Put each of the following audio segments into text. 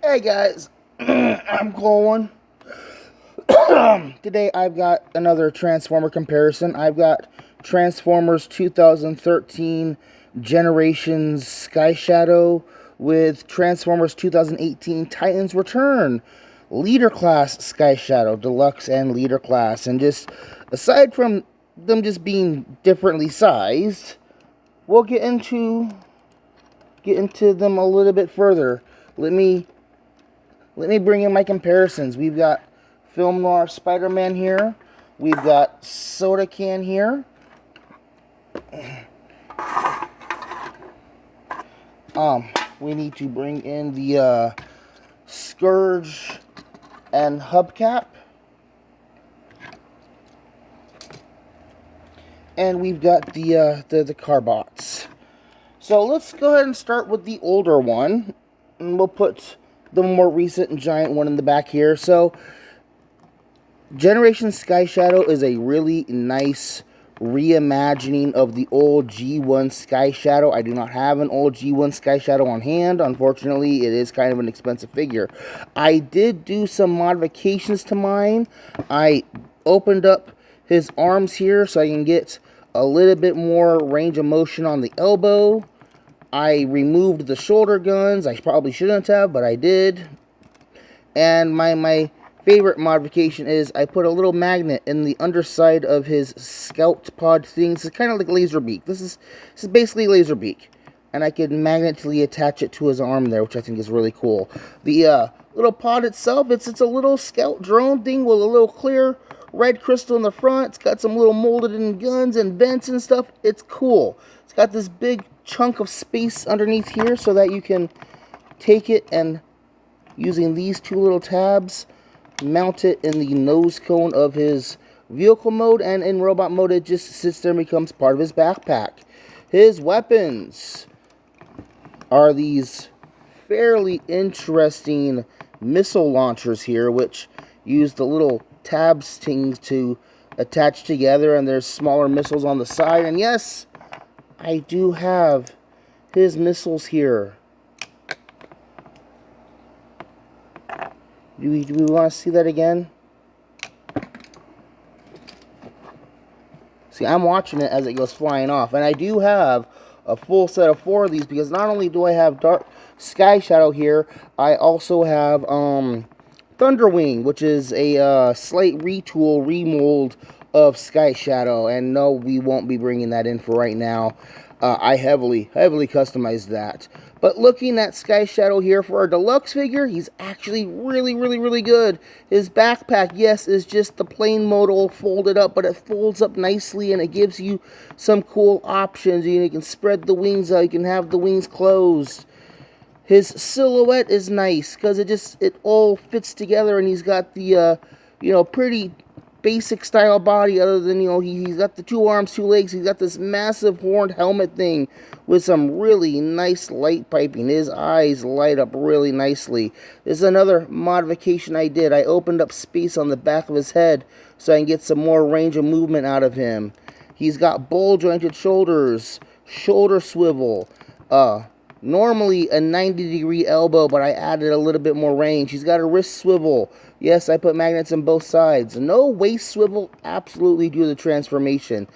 Hey guys, I'm Colwen. Today I've got another Transformer comparison. I've got Transformers 2013 Generations Skyshadow with Transformers 2018 Titans Return. Leader Class Skyshadow, Deluxe and Leader Class. And just aside from them just being differently sized, we'll get into them a little bit further. Let me bring in my comparisons. We've got Film Noir Spider-Man here. We've got Soda Can here. We need to bring in the Scourge and Hubcap. And we've got the Carbots. So let's go ahead and start with the older one. And we'll put the more recent and giant one in the back here. So Generation Skyshadow is a really nice reimagining of the old G1 Skyshadow. I do not have an old G1 Skyshadow on hand. Unfortunately, it is kind of an expensive figure. I did do some modifications to mine. I opened up his arms here so I can get a little bit more range of motion on the elbow. I removed the shoulder guns. I probably shouldn't have, but I did. And my favorite modification is I put a little magnet in the underside of his scout pod things. It's kind of like Laserbeak. This is basically Laserbeak. And I can magnetically attach it to his arm there, which I think is really cool. The little pod itself, it's a little scout drone thing with a little clear red crystal in the front. It's got some little molded in guns and vents and stuff. It's cool. It's got this big chunk of space underneath here so that you can take it and, using these two little tabs, mount it in the nose cone of his vehicle mode, and in robot mode it just sits there and becomes part of his backpack. His weapons are these fairly interesting missile launchers here, which use the little tabs things to attach together, and there's smaller missiles on the side. And yes, I do have his missiles here. Do we want to see that again? See, I'm watching it as it goes flying off. And I do have a full set of 4 of these, because not only do I have Dark Skyshadow here, I also have Thunderwing, which is a slight retool, remold of Skyshadow. And no, we won't be bringing that in for right now. I heavily customized that. But looking at Skyshadow here for our deluxe figure, he's actually really good. His backpack, yes, is just the plain modal folded up, but it folds up nicely and it gives you some cool options. You can spread the wings out, you can have the wings closed. His silhouette is nice because it all fits together, and he's got the pretty basic style body, other than he's got the 2 arms, 2 legs. He's got this massive horned helmet thing with some really nice light piping. His eyes light up really nicely. This is another modification I did. I opened up space on the back of his head so I can get some more range of movement out of him. He's got ball jointed shoulders, shoulder swivel, normally a 90-degree elbow, but I added a little bit more range. He's got a wrist swivel. Yes, I put magnets on both sides. No waist swivel, absolutely due to the transformation.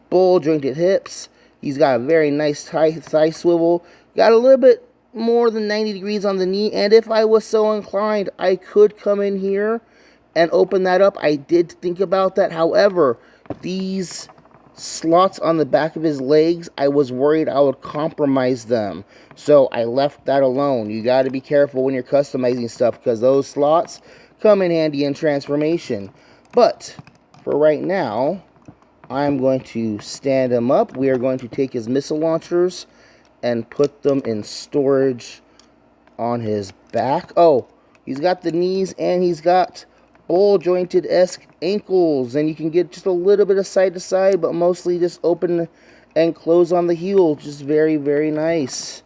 Ball jointed hips. He's got a very nice thigh swivel. Got a little bit more than 90 degrees on the knee, and if I was so inclined, I could come in here and open that up. I did think about that. However, these slots on the back of his legs, I was worried I would compromise them, so I left that alone. You got to be careful when you're customizing stuff, because those slots come in handy in transformation. But for right now, I'm going to stand him up. We are going to take his missile launchers and put them in storage on his back. Oh, he's got the knees, and he's got ball jointed-esque ankles, and you can get just a little bit of side to side, but mostly just open and close on the heel. Just very nice.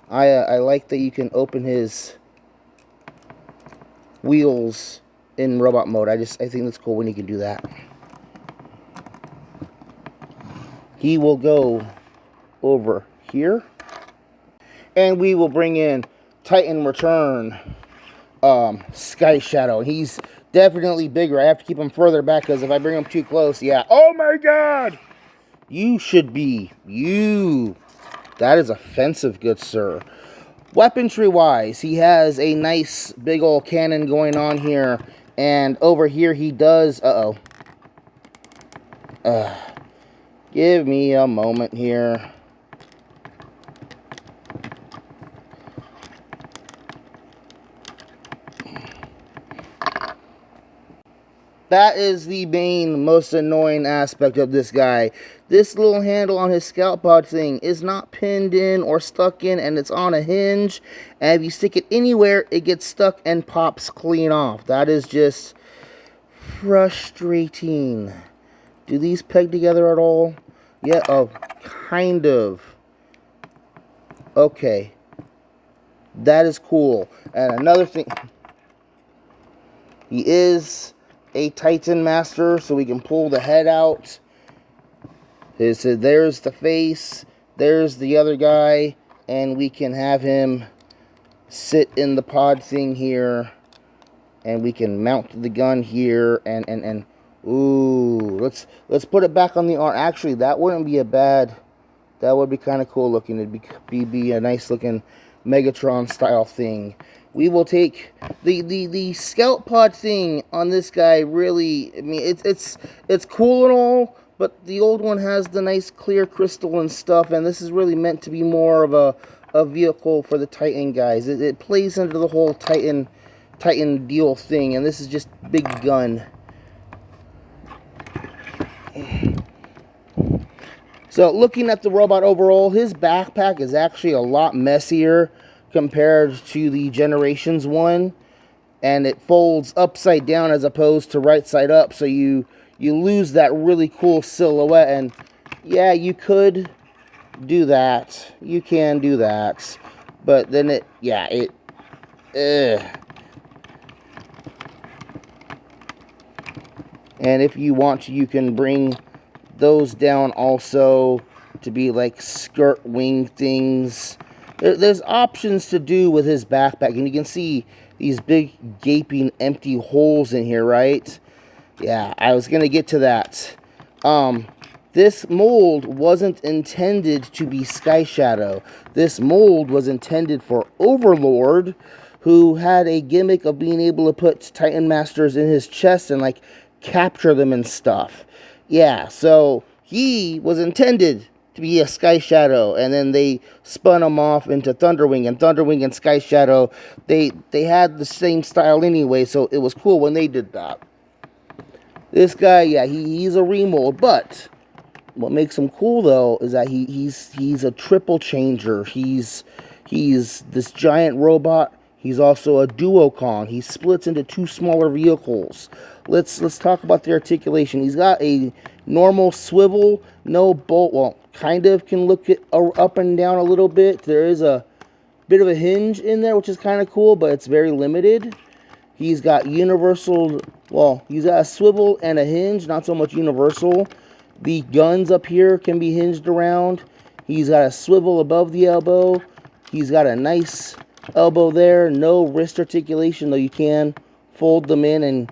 I like that you can open his wheels in robot mode. I think that's cool when you can do that. He will go over here, and we will bring in Titan Return. Skyshadow. He's definitely bigger. I have to keep him further back because if I bring him too close, yeah. Oh my god! You should be. You. That is offensive, good sir. Weaponry-wise, he has a nice big old cannon going on here. And over here he does... give me a moment here. That is the main, most annoying aspect of this guy. This little handle on his scout pod thing is not pinned in or stuck in, and it's on a hinge. And if you stick it anywhere, it gets stuck and pops clean off. That is just frustrating. Do these peg together at all? Yeah, oh, kind of. Okay. That is cool. And another thing, he is a Titan Master, so we can pull the head out. There's the face, there's the other guy, and we can have him sit in the pod thing here, and we can mount the gun here, and ooh, let's put it back on the arm. Actually, that wouldn't be a bad, that would be kind of cool looking. It'd be a nice looking Megatron style thing. We will take the scout pod thing on this guy. Really, I mean, it's cool and all, but the old one has the nice clear crystal and stuff, and this is really meant to be more of a vehicle for the Titan guys. It plays into the whole Titan deal thing, and this is just big gun. So looking at the robot overall, his backpack is actually a lot messier compared to the Generations one, and it folds upside down as opposed to right side up, so you lose that really cool silhouette. And yeah, you could do that, you can do that, but then and if you want to, you can bring those down also to be like skirt wing things. There's options to do with his backpack, and you can see these big gaping empty holes in here, right? Yeah, I was gonna get to that. This mold wasn't intended to be Skyshadow. This mold was intended for Overlord, who had a gimmick of being able to put Titan Masters in his chest and like capture them and stuff. Yeah, so he was intended to be a Skyshadow, and then they spun him off into Thunderwing, and Thunderwing and Skyshadow, they had the same style anyway, so it was cool when they did that. This guy, yeah, he's a remold, but what makes him cool though is that he's a triple changer. He's this giant robot. He's also a duocon. He splits into two smaller vehicles. Let's talk about the articulation. He's got a normal swivel, no bolt. Well, kind of can look it up and down a little bit. There is a bit of a hinge in there, which is kind of cool, but it's very limited. He's got universal, well, he's got a swivel and a hinge, not so much universal. The guns up here can be hinged around. He's got a swivel above the elbow. He's got a nice elbow there. No wrist articulation, though you can fold them in. And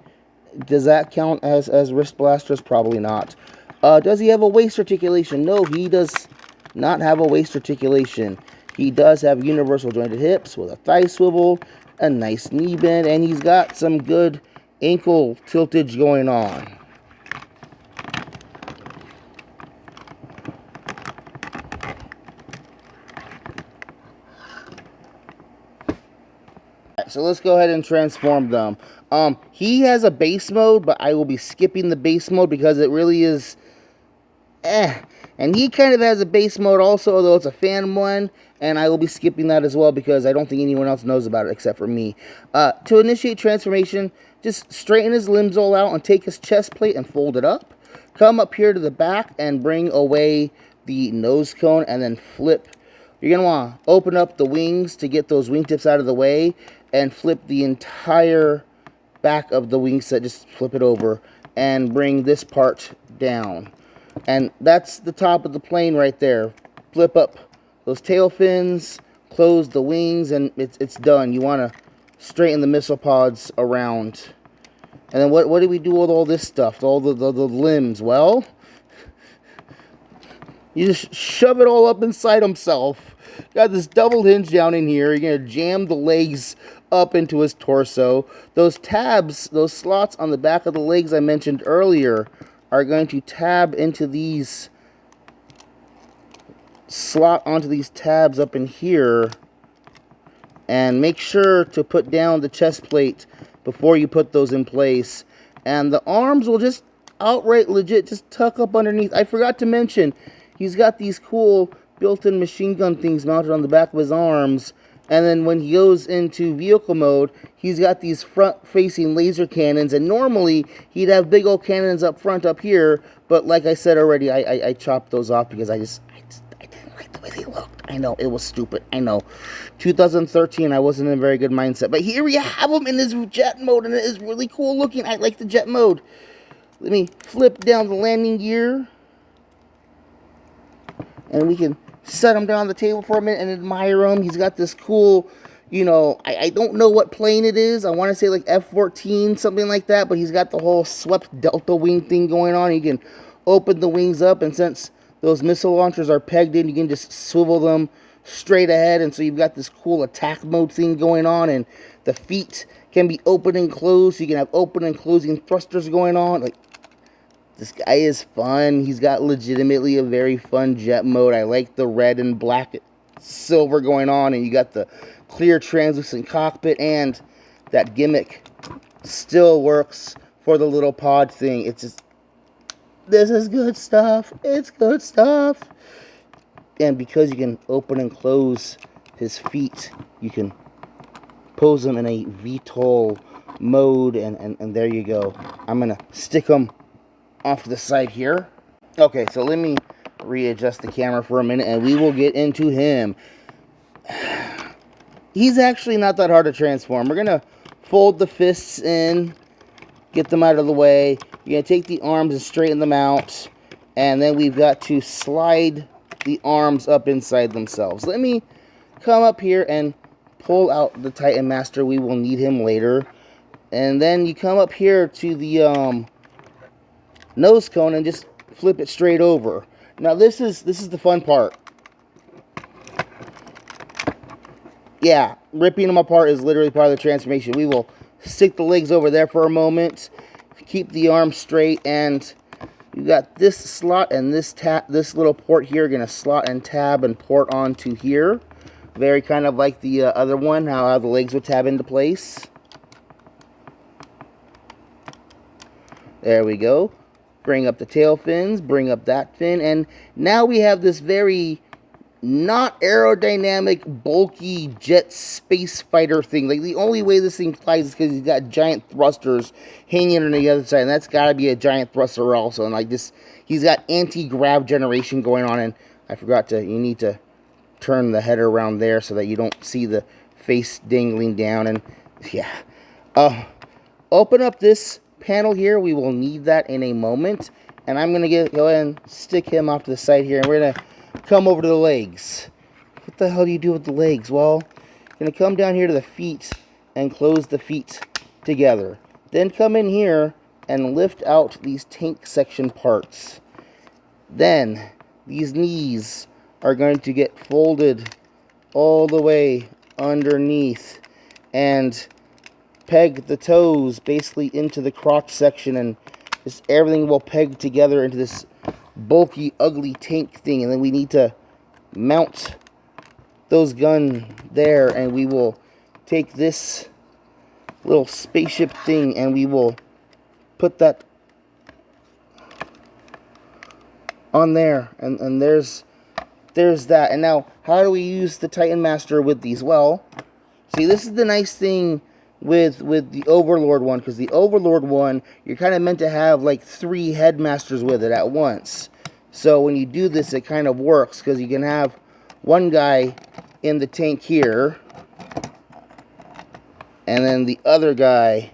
does that count as wrist blasters? Probably not. Does he have a waist articulation? No, he does not have a waist articulation. He does have universal jointed hips with a thigh swivel, a nice knee bend, and he's got some good ankle tiltage going on. So let's go ahead and transform them. He has a base mode, but I will be skipping the base mode because it really is and he kind of has a base mode also, although it's a fan one, and I will be skipping that as well because I don't think anyone else knows about it except for me. To initiate transformation, just straighten his limbs all out and take his chest plate and fold it up. Come up here to the back and bring away the nose cone and then flip. You're going to want to open up the wings to get those wingtips out of the way and flip the entire back of the wing set. Just flip it over and bring this part down. And that's the top of the plane right there. Flip up those tail fins, close the wings, and it's done. You want to straighten the missile pods around. And then what do we do with all this stuff? All the limbs? Well, you just shove it all up inside himself. Got this double hinge down in here. You're going to jam the legs up into his torso. Those tabs, those slots on the back of the legs I mentioned earlier are going to tab into these, slot onto these tabs up in here. And make sure to put down the chest plate before you put those in place. And the arms will just outright legit just tuck up underneath. I forgot to mention, he's got these cool built-in machine gun things mounted on the back of his arms. And then when he goes into vehicle mode, he's got these front-facing laser cannons. And normally, he'd have big old cannons up front up here. But like I said already, I chopped those off because I didn't like the way they looked. I know, it was stupid. I know. 2013, I wasn't in a very good mindset. But here we have him in his jet mode, and it is really cool looking. I like the jet mode. Let me flip down the landing gear. And we can set him down on the table for a minute and admire him. He's got this cool, you know, I don't know what plane it is. I want to say like F-14, something like that. But he's got the whole swept delta wing thing going on. You can open the wings up, and since those missile launchers are pegged in, you can just swivel them straight ahead. And so you've got this cool attack mode thing going on. And the feet can be open and closed. So you can have open and closing thrusters going on. Like, this guy is fun. He's got legitimately a very fun jet mode. I like the red and black silver going on. And you got the clear translucent cockpit. And that gimmick still works for the little pod thing. It's just, this is good stuff. It's good stuff. And because you can open and close his feet, you can pose him in a VTOL mode. And there you go. I'm going to stick him off to the side here. Okay, so let me readjust the camera for a minute, and we will get into him. He's actually not that hard to transform. We're going to fold the fists in, get them out of the way. You're going to take the arms and straighten them out, and then we've got to slide the arms up inside themselves. Let me come up here and pull out the Titan Master. We will need him later. And then you come up here to the nose cone and just flip it straight over. Now this is the fun part. Yeah, ripping them apart is literally part of the transformation. We will stick the legs over there for a moment, keep the arms straight, and you got this slot and this little port here going to slot and tab and port onto here. Very kind of like the other one, how the legs would tab into place. There we go. Bring up the tail fins, bring up that fin, and now we have this very not aerodynamic, bulky jet space fighter thing. Like, the only way this thing flies is because he's got giant thrusters hanging on the other side, and that's got to be a giant thruster also. And like this, he's got anti-grav generation going on, and I forgot to, you need to turn the header around there so that you don't see the face dangling down. And yeah, open up this panel here. We will need that in a moment, and I'm gonna go ahead and stick him off to the side here, and we're gonna come over to the legs. What the hell do you do with the legs? Well, you're gonna come down here to the feet and close the feet together, then come in here and lift out these tank section parts. Then these knees are going to get folded all the way underneath and peg the toes basically into the crotch section, and just everything will peg together into this bulky, ugly tank thing. And then we need to mount those guns there, and we will take this little spaceship thing and we will put that on there, and there's that. And now, how do we use the Titan Master with these? Well, see, this is the nice thing with the Overlord one, because the Overlord one, you're kind of meant to have like 3 headmasters with it at once. So when you do this, it kind of works, because you can have one guy in the tank here, and then the other guy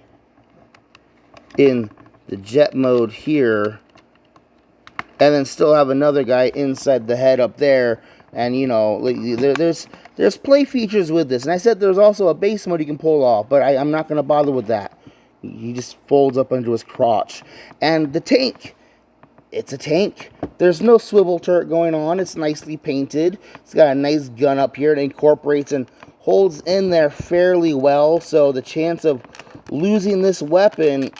in the jet mode here, and then still have another guy inside the head up there. And you know, there's There's play features with this, and I said there's also a base mode you can pull off, but I'm not going to bother with that. He just folds up into his crotch. And the tank, it's a tank. There's no swivel turret going on. It's nicely painted. It's got a nice gun up here. It incorporates and holds in there fairly well, so the chance of losing this weapon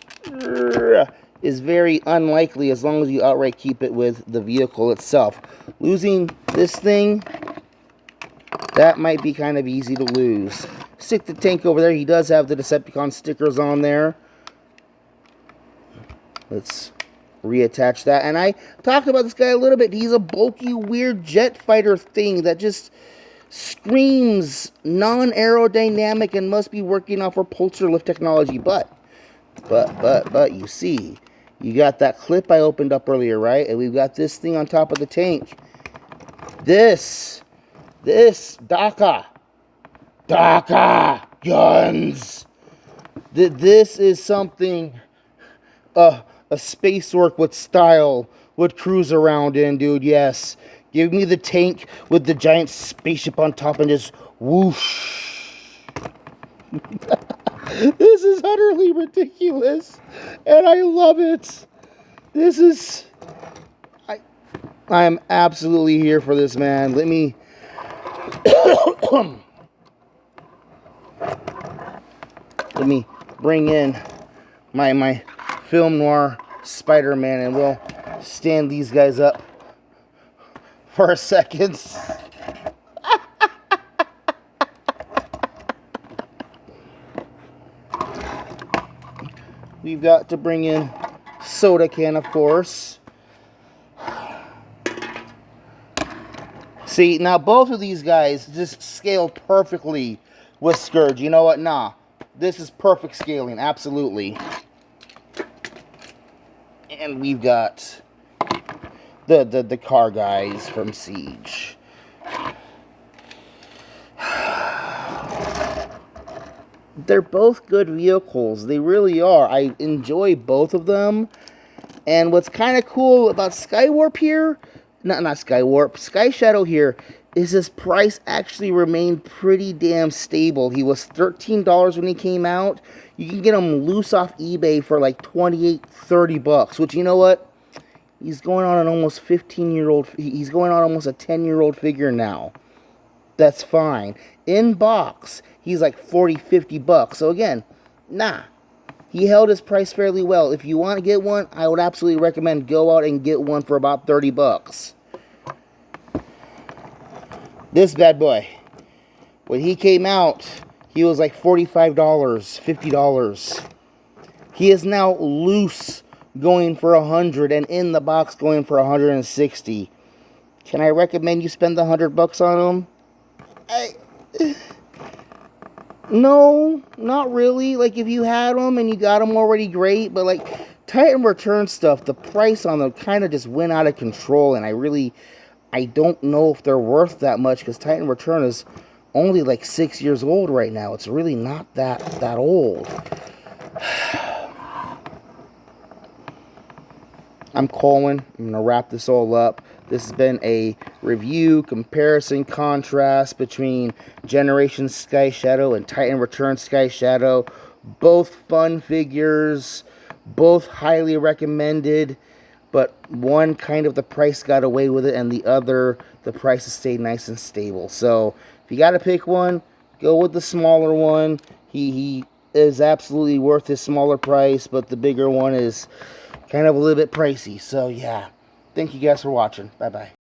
is very unlikely as long as you outright keep it with the vehicle itself. Losing this thing, that might be kind of easy to lose. Stick the tank over there. He does have the Decepticon stickers on there. Let's reattach that. And I talked about this guy a little bit. He's a bulky, weird jet fighter thing that just screams non-aerodynamic and must be working off repulsor lift technology. But, you see, you got that clip I opened up earlier, right? And we've got this thing on top of the tank. This DACA guns. This is something a space orc with style would cruise around in, dude. Yes. Give me the tank with the giant spaceship on top and just whoosh. This is utterly ridiculous, and I love it. This is... I am absolutely here for this, man. Let me... Let me bring in my film noir Spider-Man, and we'll stand these guys up for a second. We've got to bring in Soda Can, of course. See, now both of these guys just scale perfectly with Scourge. You know what? Nah. This is perfect scaling, absolutely. And we've got the car guys from Siege. They're both good vehicles. They really are. I enjoy both of them. And what's kind of cool about Skywarp here, not Skywarp, Skyshadow here, is his price actually remained pretty damn stable. He was $13 when he came out. You can get him loose off eBay for like $28, $30, which, you know what? He's going on an almost 15-year-old, he's going on almost a 10-year-old figure now. That's fine. In box, he's like $40, $50. So again, nah. He held his price fairly well. If you want to get one, I would absolutely recommend go out and get one for about $30. This bad boy, when he came out, he was like $45, $50. He is now loose going for $100 and in the box going for $160. Can I recommend you spend the $100 on him? No, not really. Like, if you had them and you got them already, great. But, like, Titan Return stuff, the price on them kind of just went out of control. And I don't know if they're worth that much, because Titan Return is only, like, 6 years old right now. It's really not that old. I'm Colwen. I'm going to wrap this all up. This has been a review, comparison, contrast between Generation Skyshadow and Titan Return Skyshadow. Both fun figures, both highly recommended, but one kind of the price got away with it, and the other, the price has stayed nice and stable. So if you got to pick one, go with the smaller one. He is absolutely worth his smaller price, but the bigger one is kind of a little bit pricey. So yeah, thank you guys for watching. Bye bye.